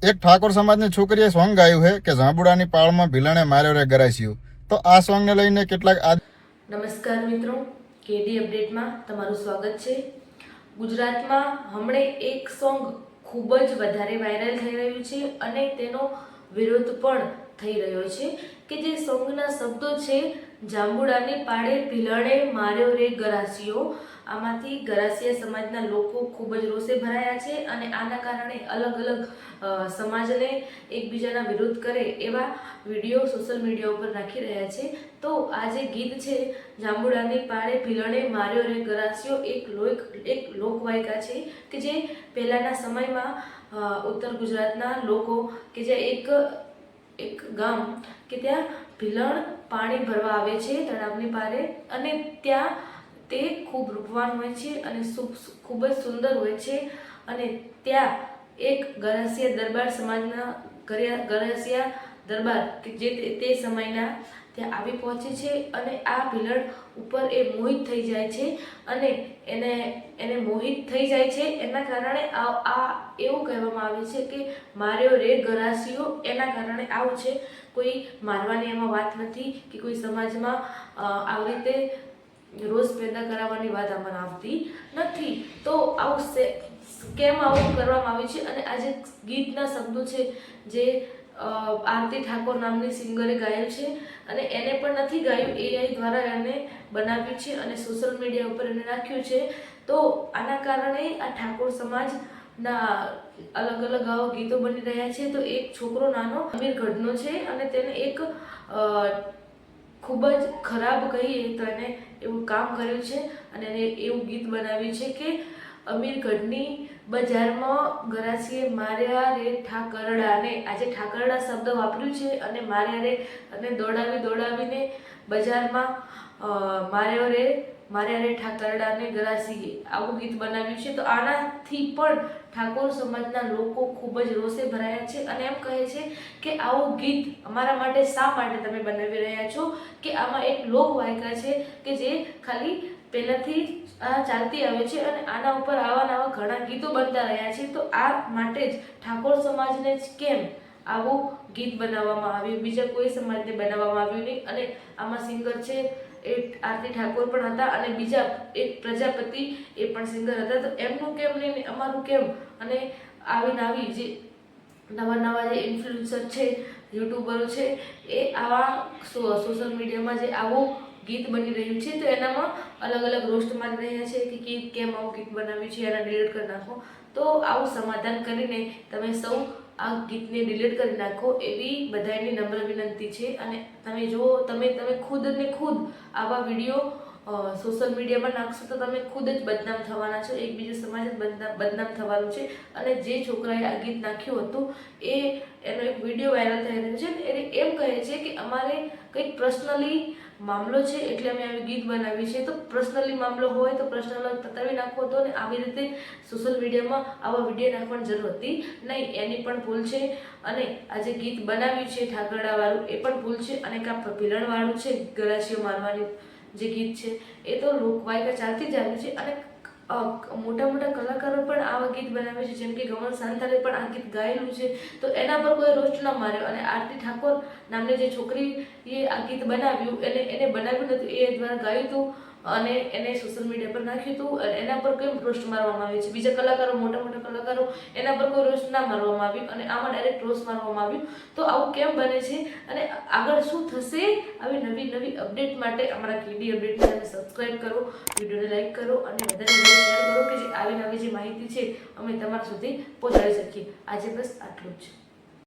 એક ઠાકોર સમાજની છોકરીએ સોંગ ગાયું છે કે જાંબુડાની પાળમાં ભીલણે માર્યો રે ગરાસિયો. તો આ સોંગને લઈને કેટલાક નમસ્કાર મિત્રો, કેડી અપડેટમાં તમારું સ્વાગત છે. ગુજરાતમાં હમણે એક સોંગ ખૂબ જ વધારે વાયરલ થઈ રહ્યું છે અને તેનો વિરોધ પણ થઈ રહ્યો છે કે જે સોંગના શબ્દો છે જાંબુડાની પાળે ભીલણે માર્યો રે ગરાસિયો. આમાંથી ગરાસિયા સમાજના લોકો ખૂબ જ રોષે ભરાયા છે અને આના કારણે અલગ અલગ સમાજને એકબીજાના વિરોધ કરે એવા વિડીયો સોશિયલ મીડિયા ઉપર નાખી રહ્યા છે. તો આ જે ગીત છે જાંબુડાની પાળે ભીલણે માર્યો રે ગરાસિયો એક લોકવાયકા છે કે જે પહેલાંના સમયમાં ઉત્તર ગુજરાતના લોકો કે જે એક ગામ કે ત્યાં ભીલણ પાણી ભરવા આવે છે તળાવની પાળે અને ત્યાં તે ખૂબ રૂપવાન હોય છે અને ખૂબ જ સુંદર હોય છે અને ત્યાં એક ગરાસિયા દરબાર સમાજના ગરાસિયા દરબાર કે જે તે સમયના ત્યાં આવી પહોંચે છે અને આ ભીલણ ઉપર એ મોહિત થઈ જાય છે અને એને મોહિત થઈ જાય છે. એના કારણે આ એવું કહેવામાં આવે છે કે માર્યો રે ગરાસિયો. એના કારણે આવું છે, કોઈ મારવાની એમાં વાત નથી કે કોઈ સમાજમાં આવી રીતે રોષ પેદા કરાવવાની વાત આમાં આવતી નથી. તો આવું કેમ આવું કરવામાં આવ્યું છે અને આ જે ગીતના શબ્દો છે જે આરતી ઠાકોર નામની સિંગરે ગાયું છે અને એને પણ નથી ગાયું, એઆઈ દ્વારા એને બનાવ્યું છે અને સોશિયલ મીડિયા ઉપર એને નાખ્યું છે. તો આના કારણે આ ઠાકોર સમાજના અલગ અલગ આવા ગીતો બની રહ્યા છે. તો એક છોકરો નાનો અમીરગઢનો છે અને તેને એક ખૂબ જ ખરાબ કહીએ તો એને એવું કામ કર્યું છે અને એને એવું ગીત બનાવ્યું છે કે અમીરગઢની બજારમાં ગરાસીએ માર્યા રે ઠાકરડાને. આજે ઠાકરડા શબ્દ વાપર્યું છે અને માર્યા રે અને દોડાવીને બજારમાં માર્યા રે ઠાકરડાને ગરાસીએ આવું ગીત બનાવ્યું છે. તો આનાથી પણ ઠાકોર સમાજના લોકો ખૂબ જ રોષે ભરાયા છે અને એમ કહે છે કે આવું ગીત અમારા માટે શા માટે તમે બનાવી રહ્યા છો, કે આમાં એક લોકવાયકા છે કે જે ખાલી પહેલાંથી ચાલતી આવે છે અને આના ઉપર આવા ઘણા ગીતો બનતા રહ્યા છે. તો આ માટે જ ઠાકોર સમાજને જ કેમ આવું ગીત બનાવવામાં આવ્યું, બીજા કોઈ સમાજને બનાવવામાં આવ્યું નહીં. અને આમાં સિંગર છે એ આરતી ઠાકોર પણ હતા અને બીજા એક પ્રજાપતિ એ પણ સિંગર હતા. તો એમનું કેમ નહીં અમારું કેમ? અને આવી જે નવા જે ઇન્ફ્લુએન્સર છે, યુટ્યુબરો છે, એ આવા સોશિયલ મીડિયામાં જે આવું ગીત બની રહ્યું છે તો એનામાં અલગ અલગ રોસ્ટ મારી રહ્યા છે કે કેમ આવું ગીત બનાવ્યું છે, એના ડિલીટ કરી નાખો. તો આવું સમાધાન કરીને તમે સૌ આ ગીતને ડિલીટ કરી નાખો એવી બધાની નમ્ર વિનંતી છે. અને તમે જો તમે ખુદ આવા વિડીયો સોશિયલ મીડિયામાં નાખશો તો તમે ખુદ જ બદનામ થવાના છો, એકબીજા સમાજ જ બદનામ થવાનું છે. અને જે છોકરાએ આ ગીત નાખ્યું હતું એનો એક વિડીયો વાયરલ થઈ રહ્યો છે. એને એમ કહે છે કે અમારે કંઈક પર્સનલી મામલો છે એટલે અમે આવી ગીત બનાવી છે. તો પર્સનલી મામલો હોય તો પર્સનલ પતાવી નાખવો હતો ને આવી રીતે સોશિયલ મીડિયામાં આવા વિડીયો નાખવાની જરૂર હતી નહીં. એની પણ ભૂલ છે અને આ જે ગીત બનાવ્યું છે ઠાકરડાવાળું એ પણ ભૂલ છે. અને કાં ભીલણવાળું છે ગરાસીઓ મારવાની જે ગીત છે એ તો લોકવાયકા ચાલતી જ આવી છે. અને મોટા કલાકારો પણ આવા ગીત બનાવે છે, જેમ કે ગમન સાંથાલે પણ આ ગીત ગાયેલું છે. તો એના પર કોઈ રોસ્ટ ના માર્યો. અને આરતી ઠાકોર નામની જે છોકરીએ આ ગીત બનાવ્યું એને બનાવ્યું નહોતું, એ દ્વારા ગાયું હતું અને એને સોશિયલ મીડિયા પર નાખ્યું હતું અને એના પર કેમ રોસ્ટ મારવામાં આવે છે? બીજા કલાકારો મોટા કલાકારો એના પર કોઈ રોસ્ટ ના મારવામાં આવ્યું અને આમાં ડાયરેક્ટ રોસ્ટ મારવામાં આવ્યું. તો આવું કેમ બને છે અને આગળ શું થશે? આવી નવી અપડેટ માટે અમારા કેડી અપડેટ ચેનલને સબસ્ક્રાઈબ કરો, વિડીયોને લાઈક કરો અને વધારે શેર કરો કે જે આવી નવી જે માહિતી છે અમે તમારા સુધી પહોંચાડી શકીએ. આજે બસ આટલું જ.